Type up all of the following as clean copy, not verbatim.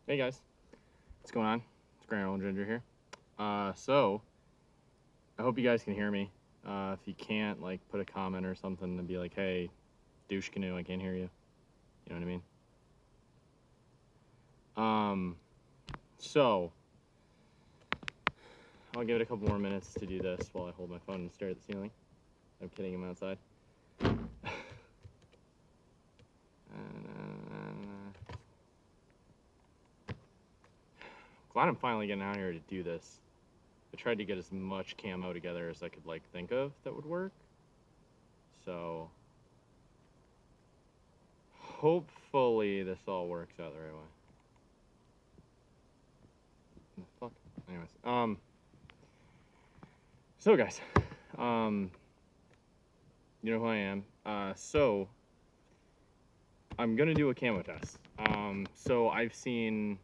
Hey guys, what's going on? It's Grand Old Ginger here. So I hope you guys can hear me. If you can't, like, put a comment or something and be like, "Hey, douche canoe, I can't hear you." You know what I mean? So I'll give it a couple more minutes to do this while I hold my phone and stare at the ceiling. I'm kidding, I'm outside. Glad I'm finally getting out here to do this. I tried to get as much camo together as I could like think of that would work. So hopefully this all works out the right way. Fuck. Anyways, so guys, you know who I am. So I'm gonna do a camo test. So I've seen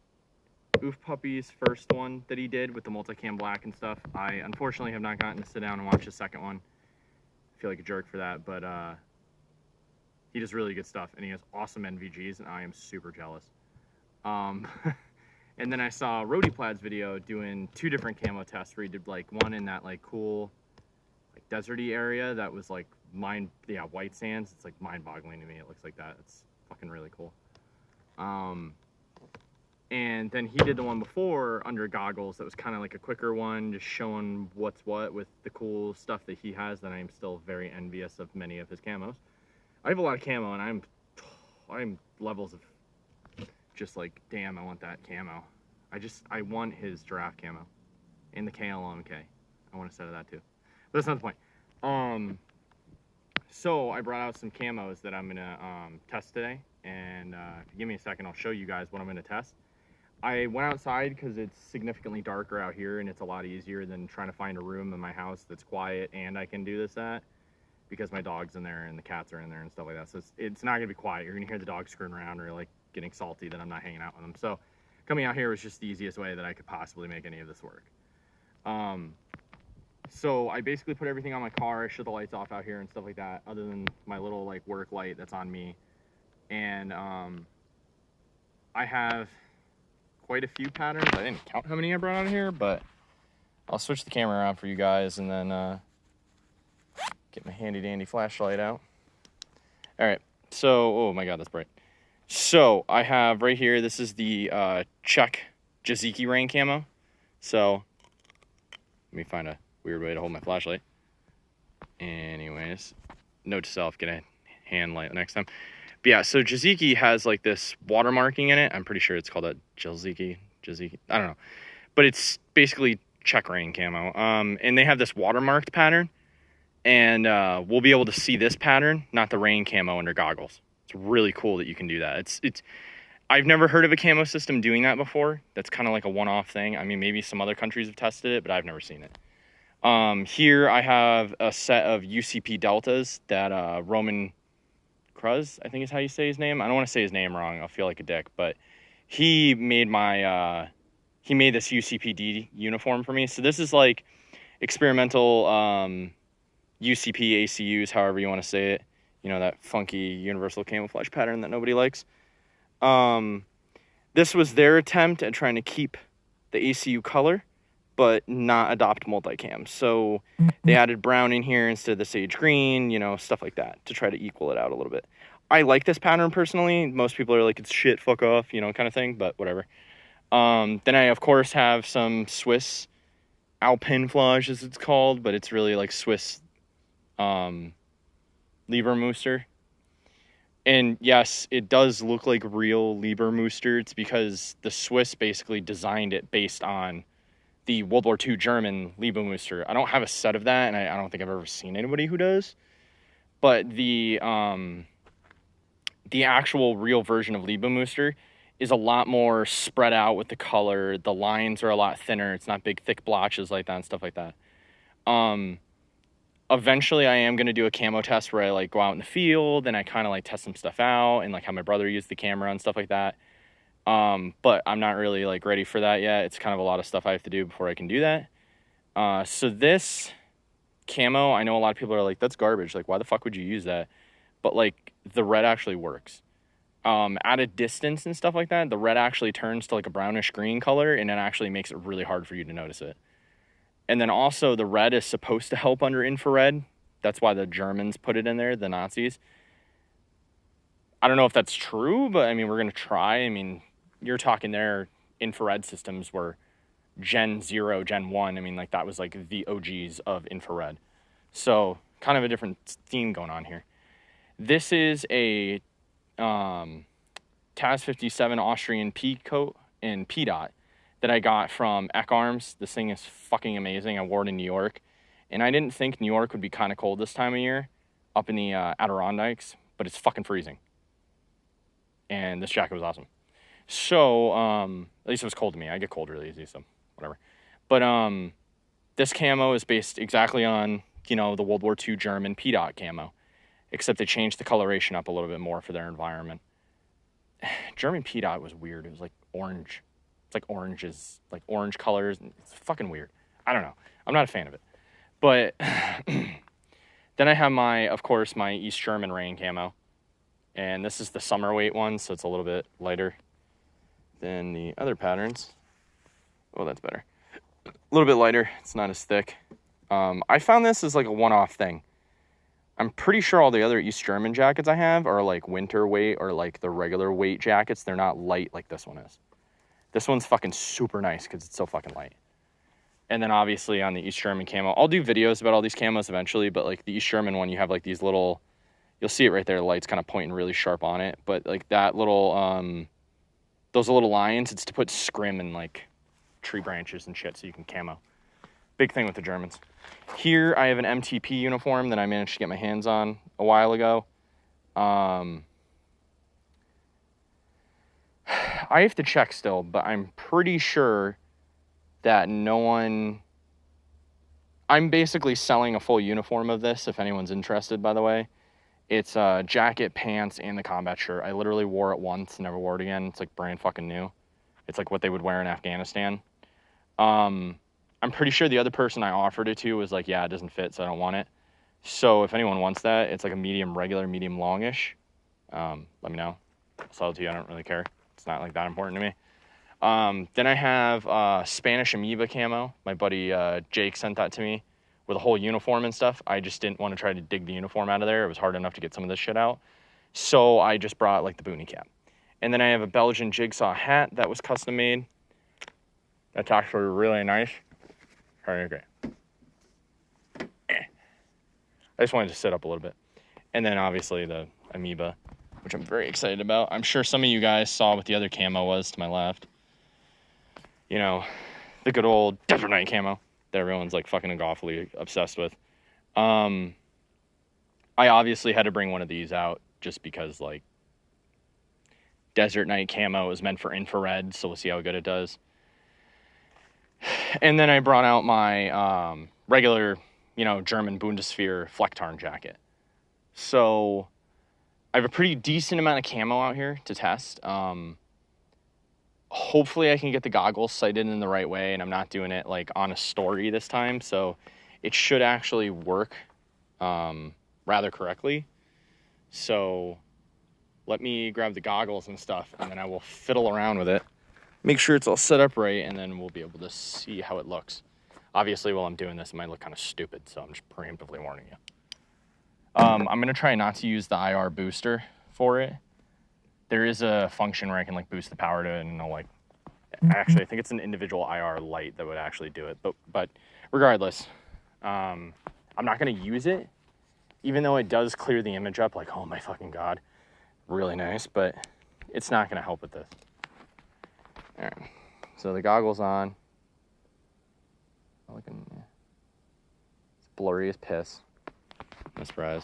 Oof Puppy's first one that he did with the multicam black and stuff. I unfortunately have not gotten to sit down and watch the second one. I feel like a jerk for that, but he does really good stuff, and he has awesome NVGs, and I am super jealous. And then I saw Roadie Plaid's video doing two different camo tests where he did like one in that like cool like deserty area that was like white sands. It's like mind-boggling to me. It looks like that. It's fucking really cool. And then he did the one before under goggles that was kind of like a quicker one, just showing what's what with the cool stuff that he has that I'm still very envious of many of his camos. I have a lot of camo, and I'm levels of just like, damn, I want that camo. I want his giraffe camo and the KLMK. I want a set of that too. But that's not the point. So I brought out some camos that I'm gonna test today, and if you give me a second, I'll show you guys what I'm gonna test. I went outside because it's significantly darker out here, and it's a lot easier than trying to find a room in my house that's quiet and I can do this at, because my dog's in there and the cats are in there and stuff like that. So it's not gonna be quiet. You're gonna hear the dogs screwing around or like getting salty that I'm not hanging out with them. So coming out here was just the easiest way that I could possibly make any of this work. So I basically put everything on my car. I shut the lights off out here and stuff like that, other than my little like work light that's on me. And I have quite a few patterns. I didn't count how many I brought out of here, but I'll switch the camera around for you guys and then get my handy dandy flashlight out. All right, so, oh my God, that's bright. So I have right here, this is the Czech Rain camo. So let me find a weird way to hold my flashlight. Anyways, note to self, get a hand light next time. But yeah, so Jiziki has like this watermarking in it. I'm pretty sure it's called a Jiziki, I don't know. But it's basically Czech Rain camo. And they have this watermarked pattern. And we'll be able to see this pattern, not the rain camo under goggles. It's really cool that you can do that. I've never heard of a camo system doing that before. That's kind of like a one-off thing. I mean, maybe some other countries have tested it, but I've never seen it. Here I have a set of UCP deltas that Roman Cruz, I think is how you say his name. I don't want to say his name wrong. I'll feel like a dick, but he made he made this UCP-D uniform for me. So this is like experimental UCP ACUs, however you want to say it. You know, that funky universal camouflage pattern that nobody likes. This was their attempt at trying to keep the ACU color, but not adopt multicam. So they added brown in here instead of the sage green, you know, stuff like that to try to equal it out a little bit. I like this pattern personally. Most people are like, it's shit, fuck off, you know, kind of thing, but whatever. Then I, of course, have some Swiss Alpenflage, as it's called, but it's really like Swiss Lebermuster. And yes, it does look like real Lebermuster. It's because the Swiss basically designed it based on the World War II German Lebermuster. I don't have a set of that, and I don't think I've ever seen anybody who does. But the actual real version of Lebermuster is a lot more spread out with the color. The lines are a lot thinner. It's not big, thick blotches like that and stuff like that. Eventually I am going to do a camo test where I like go out in the field and I kind of like test some stuff out and like how my brother used the camera and stuff like that. But I'm not really like ready for that yet. It's kind of a lot of stuff I have to do before I can do that. So this camo, I know a lot of people are like, that's garbage. Like, why the fuck would you use that? But like the red actually works. at a distance and stuff like that, the red actually turns to like a brownish green color, and it actually makes it really hard for you to notice it. And then also the red is supposed to help under infrared. That's why the Germans put it in there, the Nazis. I don't know if that's true, but I mean, we're going to try. I mean, you're talking their infrared systems were Gen 0, Gen 1. I mean, like that was like the OGs of infrared. So kind of a different theme going on here. This is a TAS 57 Austrian Peadot and Peadot that I got from Eck Arms. This thing is fucking amazing. I wore it in New York. And I didn't think New York would be kind of cold this time of year up in the Adirondacks, but it's fucking freezing. And this jacket was awesome. So, at least it was cold to me. I get cold really easy, so whatever. But this camo is based exactly on, you know, the World War II German Peadot camo, except they changed the coloration up a little bit more for their environment. German Peadot was weird. It was like orange. It's like oranges, like orange colors. It's fucking weird. I don't know. I'm not a fan of it. But then I have of course, my East German Rain camo. And this is the summer weight one, so it's a little bit lighter than the other patterns. Oh, that's better. A little bit lighter. It's not as thick. I found this as like a one-off thing. I'm pretty sure all the other East German jackets I have are like winter weight or like the regular weight jackets. They're not light like this one is. This one's fucking super nice because it's so fucking light. And then obviously on the East German camo, I'll do videos about all these camos eventually, but like the East German one, you have like these little, you'll see it right there, the light's kind of pointing really sharp on it, but like that little, those little lines, it's to put scrim in like tree branches and shit so you can camo. Big thing with the Germans. Here I have an MTP uniform that I managed to get my hands on a while ago. I have to check still, but I'm pretty sure that I'm basically selling a full uniform of this, if anyone's interested, by the way. It's jacket, pants, and the combat shirt. I literally wore it once, never wore it again. It's like brand fucking new. It's like what they would wear in Afghanistan. I'm pretty sure the other person I offered it to was like, yeah, it doesn't fit, so I don't want it. So if anyone wants that, it's like a medium regular, medium longish. Let me know. I'll sell it to you. I don't really care. It's not like that important to me. Then I have Spanish amoeba camo. My buddy Jake sent that to me with a whole uniform and stuff. I just didn't want to try to dig the uniform out of there. It was hard enough to get some of this shit out. So I just brought like the boonie cap. And then I have a Belgian Jigsaw hat that was custom made. That's actually really nice. Okay. I just wanted to sit up a little bit. And then obviously the amoeba, which I'm very excited about. I'm sure some of you guys saw what the other camo was to my left. You know, the good old Desert Night camo that everyone's like fucking awfully obsessed with. I obviously had to bring one of these out just because like Desert Night camo is meant for infrared, so we'll see how good it does. And then I brought out my regular, you know, German Bundeswehr flektarn jacket. So I have a pretty decent amount of camo out here to test. Hopefully I can get the goggles sighted in the right way, and I'm not doing it like on a story this time, so it should actually work rather correctly. So let me grab the goggles and stuff, and then I will fiddle around with it. Make sure it's all set up right, and then we'll be able to see how it looks. Obviously, while I'm doing this, it might look kind of stupid, so I'm just preemptively warning you. I'm going to try not to use the IR booster for it. There is a function where I can like boost the power to it, and I'll like, actually, I think it's an individual IR light that would actually do it. But regardless, I'm not going to use it, even though it does clear the image up, like, oh my fucking God, really nice, but it's not going to help with this. All right, so the goggles on. It's blurry as piss. No surprise.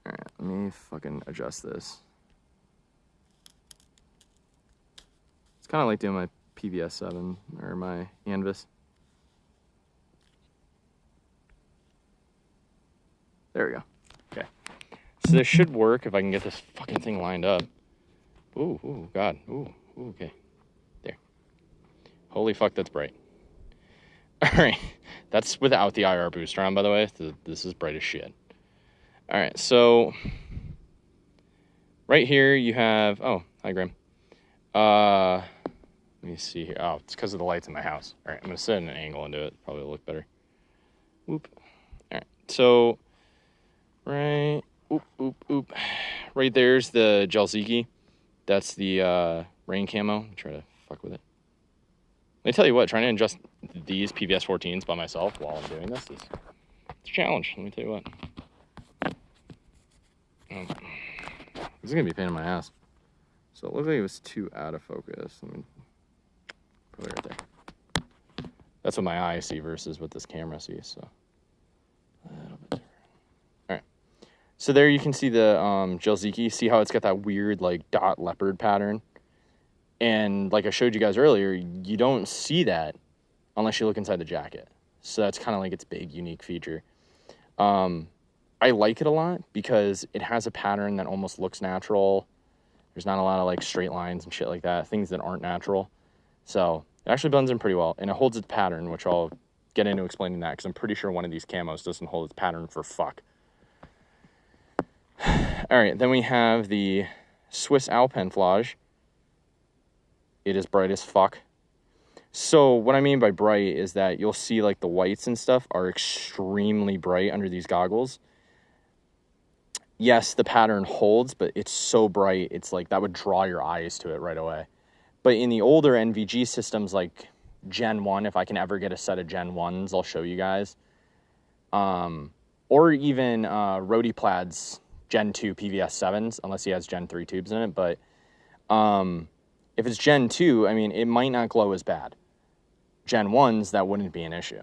All right, let me fucking adjust this. It's kind of like doing my PVS 7 or my Anvis. There we go. Okay. So this should work if I can get this fucking thing lined up. Ooh, God. Ooh, okay. There. Holy fuck, that's bright. All right. That's without the IR booster on, by the way. This is bright as shit. All right, so right here you have, oh, hi, Graham. Let me see here. Oh, it's because of the lights in my house. All right, I'm going to set an angle and do it. Probably will look better. Whoop. All right, so right, oop. Right there's the Jelziki. That's the Rain camo. Try to fuck with it. Let me tell you what, trying to adjust these PVS 14s by myself while I'm doing this it's a challenge. Let me tell you what. This is going to be a pain in my ass. So it looked like it was too out of focus. I mean, probably right there. That's what my eyes see versus what this camera sees. So a little bit different. All right. So there you can see the Jelziki. See how it's got that weird like dot leopard pattern? And like I showed you guys earlier, you don't see that unless you look inside the jacket. So that's kind of like its big unique feature. I like it a lot because it has a pattern that almost looks natural. There's not a lot of like straight lines and shit like that, things that aren't natural. So it actually blends in pretty well, and it holds its pattern, which I'll get into explaining that because I'm pretty sure one of these camos doesn't hold its pattern for fuck. All right, then we have the Swiss Alpenflage. It is bright as fuck. So what I mean by bright is that you'll see like the whites and stuff are extremely bright under these goggles. Yes, the pattern holds, but it's so bright, it's like that would draw your eyes to it right away. But in the older NVG systems like Gen 1, if I can ever get a set of Gen 1s, I'll show you guys. Or even Rody Plaid's Gen 2 PVS 7s, unless he has Gen 3 tubes in it. But if it's Gen 2, I mean, it might not glow as bad. Gen 1s, that wouldn't be an issue,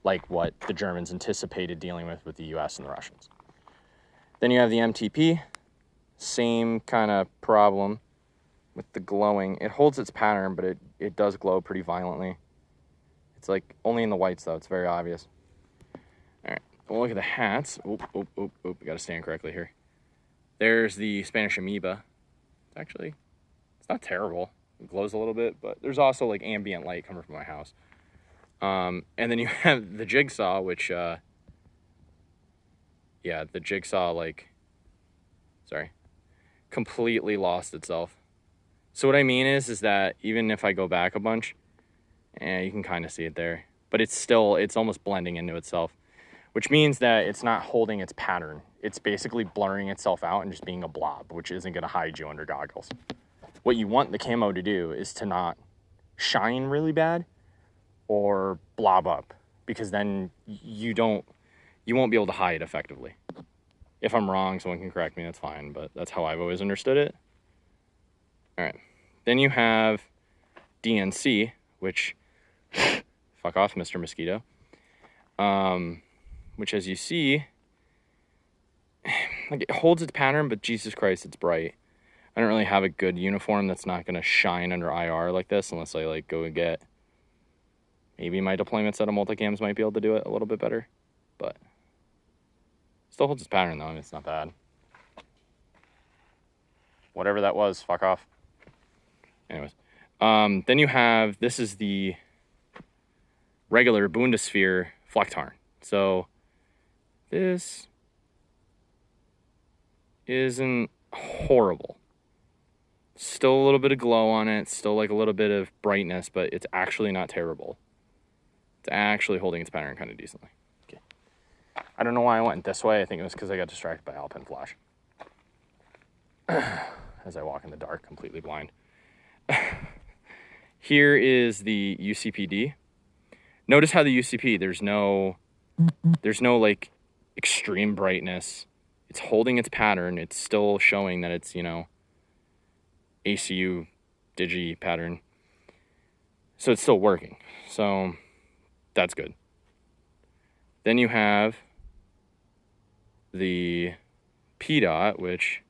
like what the Germans anticipated dealing with the US and the Russians. Then you have the MTP, same kind of problem with the glowing. It holds its pattern, but it does glow pretty violently. It's like only in the whites, though. It's very obvious. All right, we'll look at the hats. Oop, got to stand correctly here. There's the Spanish amoeba. It's not terrible. It glows a little bit, but there's also like ambient light coming from my house. And then you have the Jigsaw, which, the Jigsaw, completely lost itself. So what I mean is that even if I go back a bunch, you can kind of see it there, but it's almost blending into itself, which means that it's not holding its pattern. It's basically blurring itself out and just being a blob, which isn't going to hide you under goggles. What you want the camo to do is to not shine really bad or blob up, because then you won't be able to hide effectively. If I'm wrong, someone can correct me, that's fine, but that's how I've always understood it. All right. Then you have DNC, which, fuck off, Mr. Mosquito, which, as you see, like, it holds its pattern, but Jesus Christ, it's bright. I don't really have a good uniform that's not going to shine under IR like this unless I like go and get, maybe my deployment set of multicams might be able to do it a little bit better, but still holds its pattern though, and it's not bad. Whatever that was, fuck off. Anyways, then you have, this is the regular Bundeswehr flektarn. So this isn't horrible. Still a little bit of glow on it, still like a little bit of brightness, but it's actually not terrible. It's actually holding its pattern kind of decently. Okay. I don't know why I went this way. I think it was because I got distracted by Alpenflage. As I walk in the dark, completely blind. Here is the UCP-D. Notice how the UCP, there's no like extreme brightness. It's holding its pattern. It's still showing that it's, ACU digi pattern. So it's still working. So that's good. Then you have the Peadot, which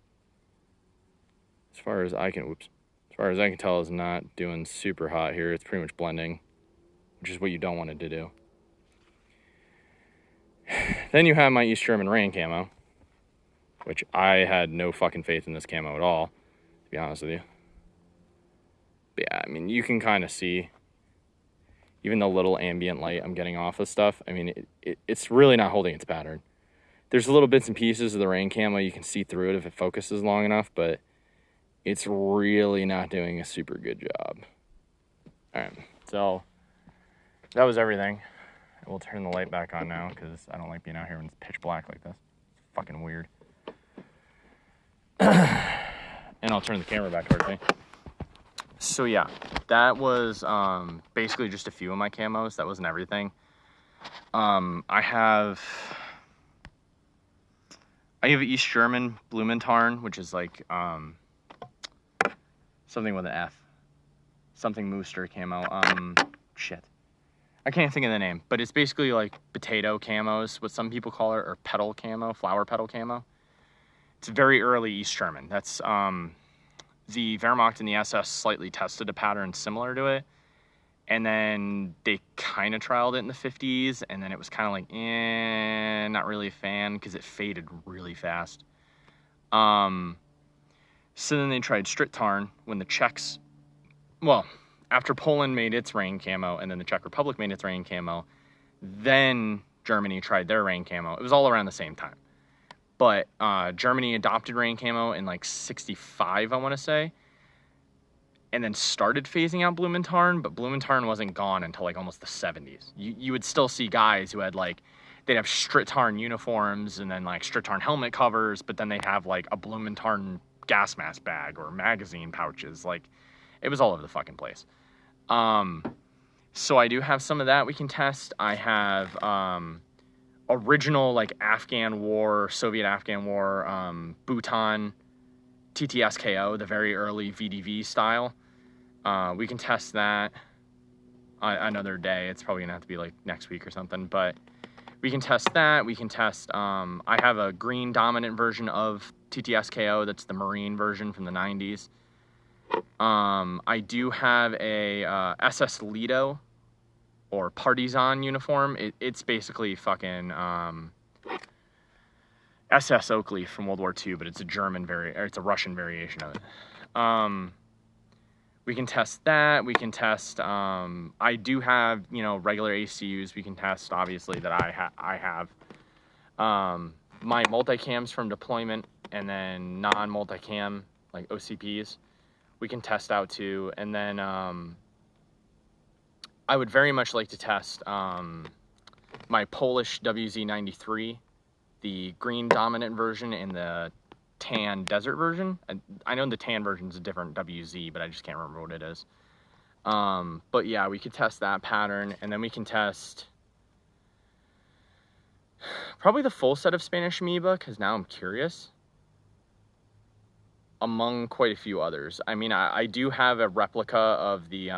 as far as I can tell is not doing super hot here. It's pretty much blending, which is what you don't want it to do. Then you have my East German Rain camo, which I had no fucking faith in this camo at all, to be honest with you. But yeah, I mean, you can kind of see, even the little ambient light I'm getting off of stuff, I mean, it's really not holding its pattern. There's little bits and pieces of the rain camo. You can see through it if it focuses long enough, but it's really not doing a super good job. All right, so that was everything. We'll turn the light back on now because I don't like being out here when it's pitch black like this. It's fucking weird. And I'll turn the camera back towards me. So yeah, that was basically just a few of my camos. That wasn't everything. I have East German Blumentarn, which is like something with an F. Something Mooster camo. Shit. I can't think of the name, but it's basically like potato camos, what some people call it, or petal camo, flower petal camo. It's very early East German. That's the Wehrmacht and the SS slightly tested a pattern similar to it, and then they kind of trialed it in the 50s, and then it was kind of like, not really a fan because it faded really fast. So then they tried Flektarn when the Czechs, well, after Poland made its rain camo and then the Czech Republic made its rain camo, then Germany tried their rain camo. It was all around the same time. But Germany adopted rain camo in like 65, I want to say, and then started phasing out Blumentarn, but Blumentarn wasn't gone until like almost the 70s. You would still see guys who had like, they'd have Flektarn uniforms and then like Flektarn helmet covers, but then they'd have like a Blumentarn gas mask bag or magazine pouches. Like, it was all over the fucking place. So I do have some of that we can test. I have original like Afghan War, Soviet Afghan War, Bhutan TTSKO, the very early VDV style. We can test that another day. It's probably gonna have to be like next week or something, but we can test that. We can test, I have a green dominant version of TTSKO. That's the Marine version from the 90s. I do have a SS Lido or Partisan uniform. It's basically fucking SS Oakley from World War II, but it's a it's a Russian variation of it. We can test that. We can test, I do have, regular ACUs we can test, obviously, that I have. My multicams from deployment and then non-multicam, like OCPs, we can test out too. And then I would very much like to test my Polish WZ-93, the green dominant version and the tan desert version. I know the tan version is a different WZ, but I just can't remember what it is. But yeah, we could test that pattern, and then we can test probably the full set of Spanish amoeba, because now I'm curious, among quite a few others. I mean, I do have a replica of the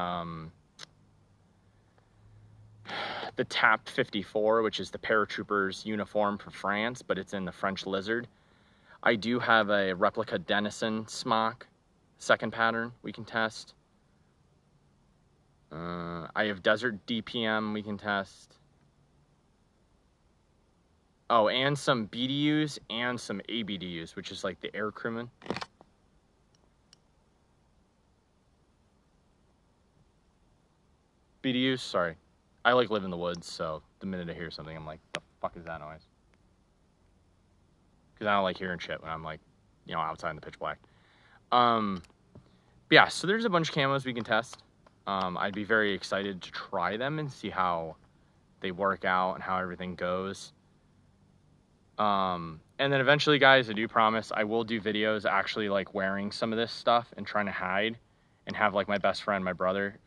TAP 54, which is the paratroopers uniform for France, but it's in the French lizard. I do have a replica Denison smock, second pattern we can test. I have Desert DPM we can test. Oh, and some BDUs and some ABDUs, which is like the air crewman. BDUs, sorry. I like live in the woods, so the minute I hear something, I'm like, the fuck is that noise? Because I don't like hearing shit when I'm like, outside in the pitch black. Yeah, so there's a bunch of camos we can test. I'd be very excited to try them and see how they work out and how everything goes. And then eventually, guys, I do promise I will do videos actually like wearing some of this stuff and trying to hide, and have like my best friend, my brother,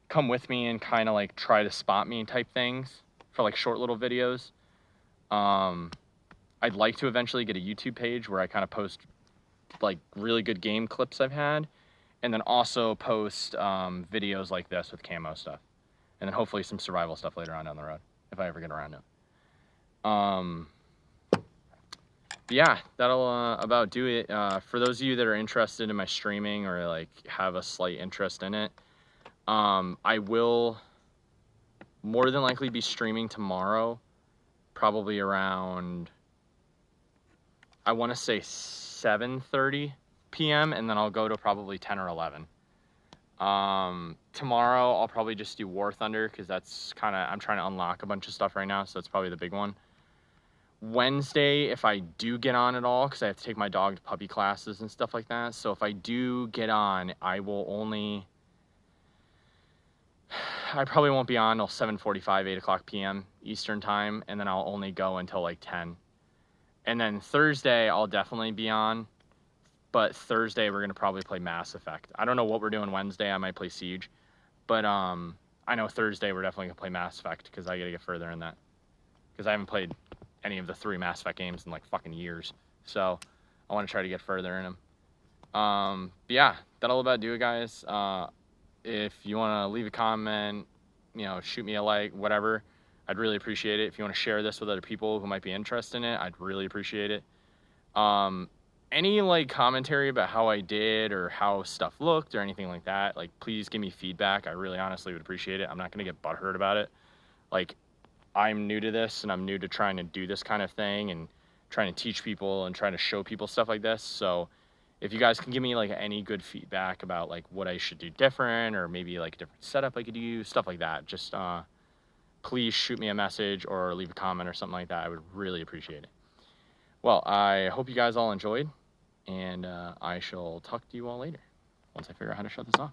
come with me and kind of like try to spot me type things for like short little videos. I'd like to eventually get a YouTube page where I kind of post like really good game clips I've had, and then also post videos like this with camo stuff, and then hopefully some survival stuff later on down the road if I ever get around to it. Yeah, that'll about do it. For those of you that are interested in my streaming or like have a slight interest in it, I will more than likely be streaming tomorrow, probably around, I want to say 7:30 p.m. and then I'll go to probably 10 or 11. Tomorrow I'll probably just do War Thunder because that's kind of, I'm trying to unlock a bunch of stuff right now, so that's probably the big one. Wednesday, if I do get on at all, because I have to take my dog to puppy classes and stuff like that. So if I do get on, I probably won't be on until 7:45, 8 o'clock p.m. Eastern time, and then I'll only go until like 10. And then Thursday, I'll definitely be on, but Thursday we're going to probably play Mass Effect. I don't know what we're doing Wednesday. I might play Siege, but I know Thursday we're definitely going to play Mass Effect because I got to get further in that. Because I haven't played any of the 3 Mass Effect games in like fucking years. So I want to try to get further in them. But yeah, that'll about do it, guys. If you want to leave a comment, shoot me a like, whatever, I'd really appreciate it. If you want to share this with other people who might be interested in it, I'd really appreciate it. Any like commentary about how I did or how stuff looked or anything like that, like please give me feedback. I really honestly would appreciate it. I'm not going to get butthurt about it. Like, I'm new to this and I'm new to trying to do this kind of thing and trying to teach people and trying to show people stuff like this. So if you guys can give me like any good feedback about like what I should do different or maybe like a different setup I could use, stuff like that, just please shoot me a message or leave a comment or something like that. I would really appreciate it. Well, I hope you guys all enjoyed, and I shall talk to you all later once I figure out how to shut this off.